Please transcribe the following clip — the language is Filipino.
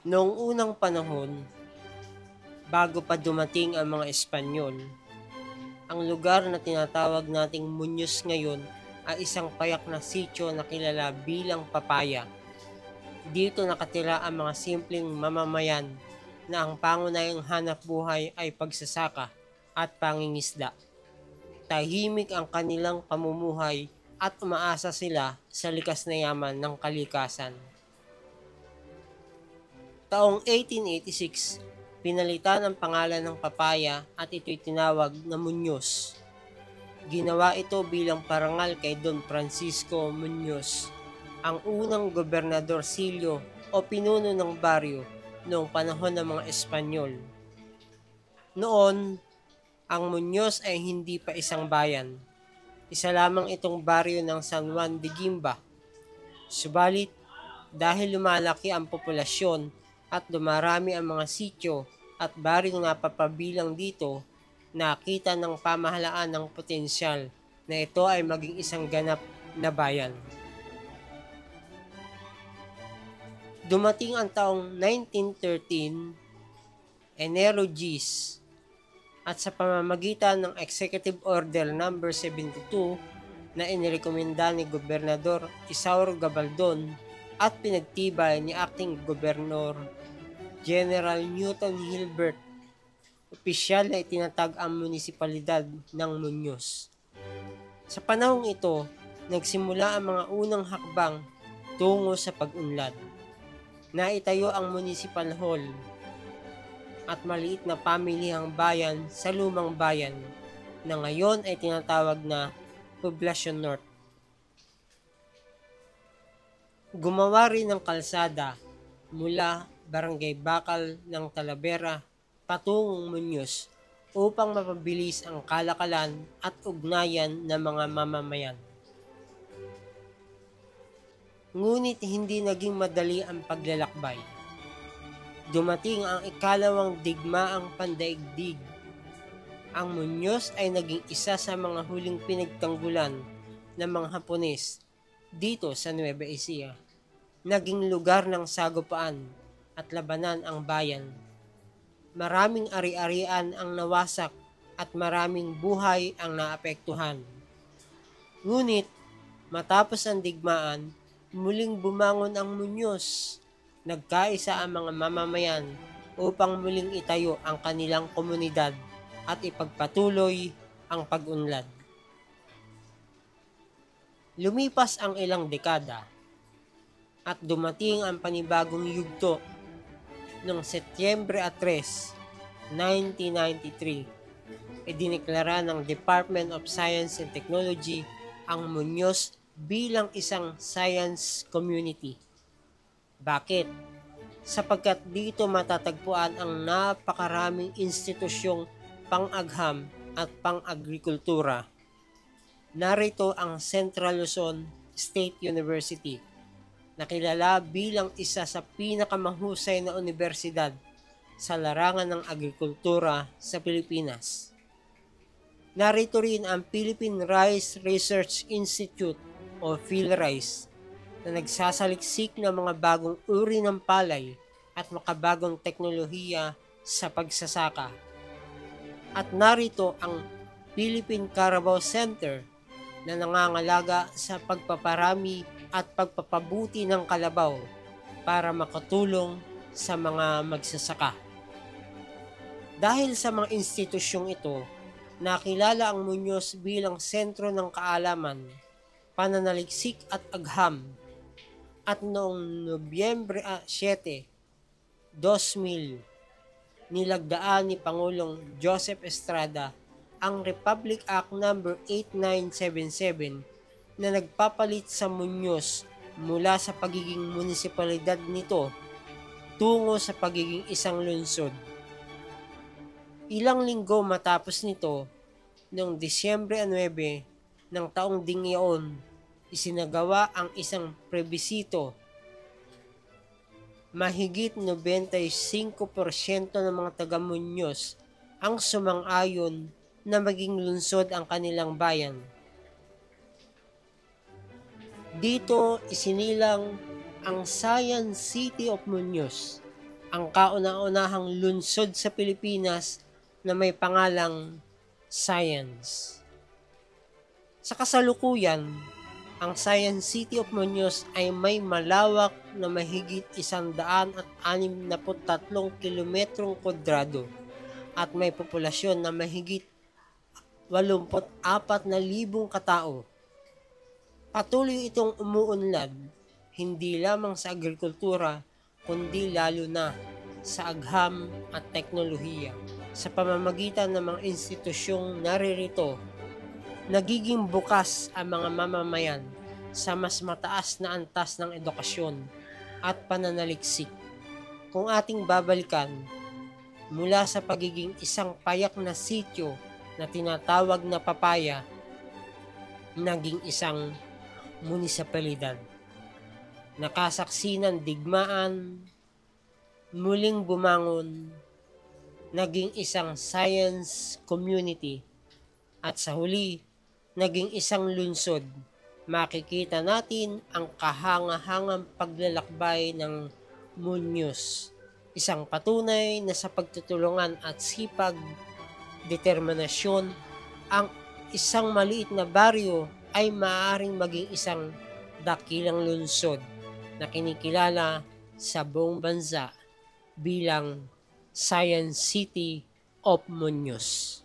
Noong unang panahon, bago pa dumating ang mga Espanyol, ang lugar na tinatawag nating Muñoz ngayon ay isang payak na sityo na kilala bilang Papaya. Dito nakatira ang mga simpleng mamamayan na ang pangunahing hanapbuhay ay pagsasaka at pangingisda. Tahimik ang kanilang pamumuhay at umaasa sila sa likas na yaman ng kalikasan. Taong 1886, pinalitan ang pangalan ng Papaya at ito'y tinawag na Muñoz. Ginawa ito bilang parangal kay Don Francisco Muñoz, ang unang gobernadorcilyo o pinuno ng baryo noong panahon ng mga Espanyol. Noon, ang Muñoz ay hindi pa isang bayan. Isa lamang itong baryo ng San Juan de Guimba. Subalit, dahil lumalaki ang populasyon at dumarami ang mga sityo at baryong napapabilang dito, nakita ng pamahalaan ng potensyal na ito ay maging isang ganap na bayan. Dumating ang taong 1913, Enero 10, at sa pamamagitan ng Executive Order No. 72 na inirekomenda ni Gobernador Isauro Gabaldon at pinagtibay ni Acting Governor General Newton Hilbert, opisyal na itinatag ang munisipalidad ng Muñoz. Sa panahong ito, nagsimula ang mga unang hakbang tungo sa pag-unlad. Naitayo ang Municipal Hall at maliit na pamilihang bayan sa lumang bayan na ngayon ay tinatawag na Poblacion North. Gumawa rin ng kalsada mula Barangay Bakal ng Talavera patungong Muñoz upang mapabilis ang kalakalan at ugnayan ng mga mamamayan. Ngunit hindi naging madali ang paglalakbay. Dumating ang ikalawang digmaang pandaigdig. Ang Muñoz ay naging isa sa mga huling pinagtanggulan ng mga Hapones dito sa Nueva Ecija. Naging lugar ng sagupaan at labanan ang bayan. Maraming ari-arian ang nawasak at maraming buhay ang naapektuhan. Ngunit matapos ang digmaan, muling bumangon ang Muñoz. Nagkaisa ang mga mamamayan upang muling itayo ang kanilang komunidad at ipagpatuloy ang pag-unlad. Lumipas ang ilang dekada at dumating ang panibagong yugto noong Setyembre 3, 1993. Idineklara ng Department of Science and Technology ang Muñoz bilang isang science community. Bakit? Sapagkat dito matatagpuan ang napakaraming institusyong pang-agham at pang-agrikultura. Narito ang Central Luzon State University, na kilala bilang isa sa pinakamahusay na universidad sa larangan ng agrikultura sa Pilipinas. Narito rin ang Philippine Rice Research Institute o PhilRice, na nagsasaliksik ng mga bagong uri ng palay at makabagong teknolohiya sa pagsasaka. At narito ang Philippine Carabao Center na nangangalaga sa pagpaparami at pagpapabuti ng kalabaw para makatulong sa mga magsasaka. Dahil sa mga institusyong ito, nakilala ang Muñoz bilang sentro ng kaalaman, pananaliksik at agham. At noong Nobyembre 7, 2000, nilagdaan ni Pangulong Joseph Estrada ang Republic Act No. 8977 na nagpapalit sa Muñoz mula sa pagiging munisipalidad nito tungo sa pagiging isang lungsod. Ilang linggo matapos nito, noong Disyembre 9 ng taong ding iyon, isinagawa ang isang plebisito. Mahigit 95% ng mga taga-Muñoz ang sumang-ayon na maging lungsod ang kanilang bayan. Dito isinilang ang Science City of Muñoz ang kauna-unahang lungsod sa Pilipinas na may pangalang Science. Sa kasalukuyan, ang Science City of Muñoz ay may malawak na mahigit 163 kilometrong kwadrado at may populasyon na mahigit 84,000 katao. Patuloy itong umuunlad, hindi lamang sa agrikultura, kundi lalo na sa agham at teknolohiya. Sa pamamagitan ng mga institusyong naririto, nagiging bukas ang mga mamamayan sa mas mataas na antas ng edukasyon at pananaliksik. Kung ating babalikan, mula sa pagiging isang payak na sityo na tinatawag na Papaya, naging isang munisipalidad. Nakasaksi ng digmaan, muling bumangon, naging isang science community, at sa huli, naging isang lungsod. Makikita natin ang kahangahangang paglalakbay ng Muñoz, isang patunay na sa pagtutulungan at sipag, determinasyon, ang isang maliit na baryo ay maaaring maging isang dakilang lungsod na kinikilala sa buong bansa bilang Science City of Muñoz.